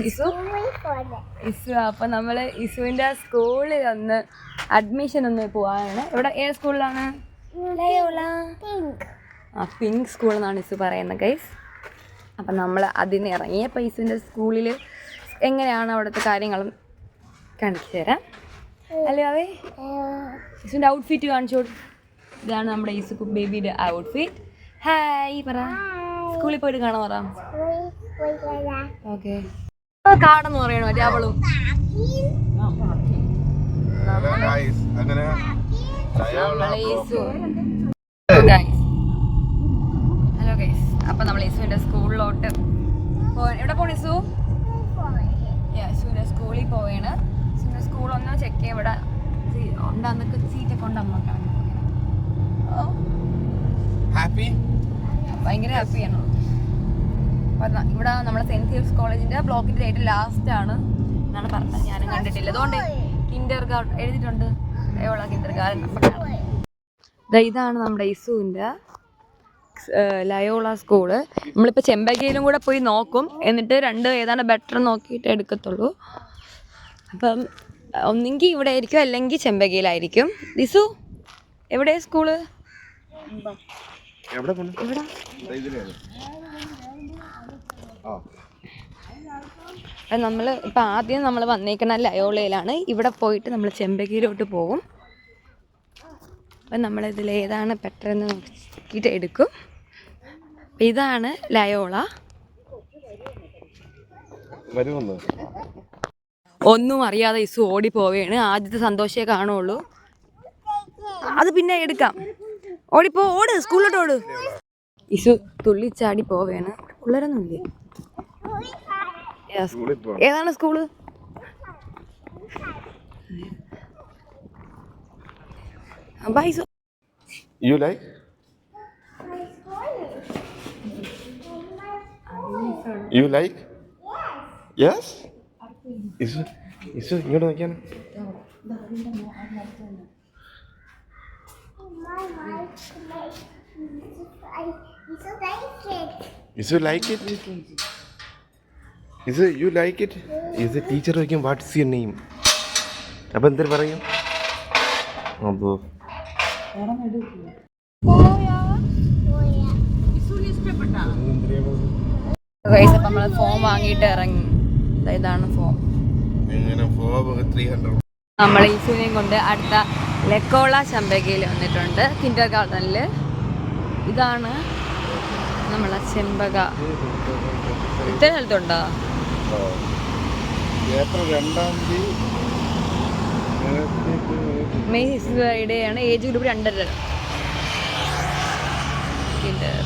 ഇസു അപ്പം നമ്മൾ ഇസുവിൻ്റെ സ്കൂളിൽ ഒന്ന് അഡ്മിഷൻ ഒന്ന് പോവാനാണ്. ഇവിടെ ഏത് സ്കൂളിലാണ്? പിങ്ക് സ്കൂൾ എന്നാണ് ഇസു പറയുന്നത് ഗൈസ്. അപ്പം നമ്മൾ അതിന് ഇറങ്ങിയപ്പോൾ ഇസുവിൻ്റെ സ്കൂളിൽ എങ്ങനെയാണ് അവിടുത്തെ കാര്യങ്ങളും കാണിച്ചു തരാം അല്ലേ അവേ. ഇസുവിൻ്റെ ഔട്ട്ഫിറ്റ് കാണിച്ചു കൊടുക്കും. ഇതാണ് നമ്മുടെ ഇസു ബേബിയുടെ ഔട്ട്ഫിറ്റ്. ഹായ് പറ. സ്കൂളിൽ പോയിട്ട് കാണാൻ പറ. ഓക്കെ കാടെന്ന് പറയണോ മറ്റേ അവളും. ഹലോ ഗൈസ്, അപ്പൊ നമ്മൾ ഇസുവിന്റെ സ്കൂളിലോട്ട് എവിടെ പോണ ഇസു? ഇസുവിന്റെ സ്കൂളിൽ പോവാണ്. ഇസുവിന്റെ സ്കൂൾ ഒന്ന് ചെക്ക് ചെയ്യാം. ഇവിടെ ഉണ്ടാന്നൊക്കെ സീറ്റൊക്കെ ഉണ്ട്. അമ്മക്കാണ് ഭയങ്കര ഹാപ്പിയാണ്. ഇവിടെ നമ്മളെ സെന്റ് സേവിയേഴ്സ് കോളേജിന്റെ ബ്ലോക്കിന്റെ ഏറ്റവും ലാസ്റ്റ് ആണ് എന്നാണ് പറഞ്ഞത്. ഞാനും കണ്ടിട്ടില്ല. അതുകൊണ്ട് കിൻഡർ ഗാർഡൻ എഴുതിയിട്ടുണ്ട്. Kinder garden. ഇതാണ് നമ്മുടെ ഇസുവിൻ്റെ ലയോള സ്കൂള്. നമ്മളിപ്പോൾ ചെമ്പകയിലും കൂടെ പോയി നോക്കും. എന്നിട്ട് രണ്ട് ഏതാണ് ബെറ്റർ നോക്കിയിട്ട് എടുക്കത്തുള്ളൂ. അപ്പം ഒന്നെങ്കിൽ ഇവിടെ ആയിരിക്കും അല്ലെങ്കിൽ ചെമ്പകയിലായിരിക്കും. ഇസു എവിടെയാ സ്കൂള്? നമ്മൾ ഇപ്പം ആദ്യം നമ്മൾ വന്നേക്കുന്ന ലയോളയിലാണ്. ഇവിടെ പോയിട്ട് നമ്മൾ ചെമ്പകയിലോട്ട് പോകും. അപ്പം നമ്മളിതിൽ ഏതാണ് ബെറ്റർ എന്ന് നോക്കിയിട്ട് എടുക്കും. ഇതാണ് ലയോള. ഒന്നും അറിയാതെ ഇസു ഓടി പോവുകയാണ്. ആദ്യത്തെ സന്തോഷമേ കാണുള്ളൂ. അത് പിന്നെ എടുക്കാം. ഓടിപ്പോ, ഓട്, സ്കൂളിലോട്ട് ഓട്. ഇസു തുള്ളിച്ചാടി പോവുകയാണ്. പിള്ളേരൊന്നുമില്ലേ? ഏതാണ് സ്കൂള്? ബൈ ഇസു. You like? You like? Yes. Isu ഇങ്ങോട്ട് നോക്കിയാണ്. Isu like it? Isu you like it? Is the teacher ചോദിക്കും what's your name? അപ്പം എന്തൊരു പറയും? അപ്പോൾ നമ്മൾ ഫോം വാങ്ങിയിട്ട് ഇറങ്ങി. ഇതാണ് ഫോം. നമ്മൾ ഇസുവിനെയും കൊണ്ട് അടുത്ത ലക്കോള ചെമ്പകയിൽ വന്നിട്ടുണ്ട്, കിൻഡർ ഗാർഡനിൽ. ഇതാണ് നമ്മളെ ചെമ്പക. ഇത്ര സ്ഥലത്തുണ്ടോ? മെയ് 6 ആണ്. Age group 2.5. കിൻഡർ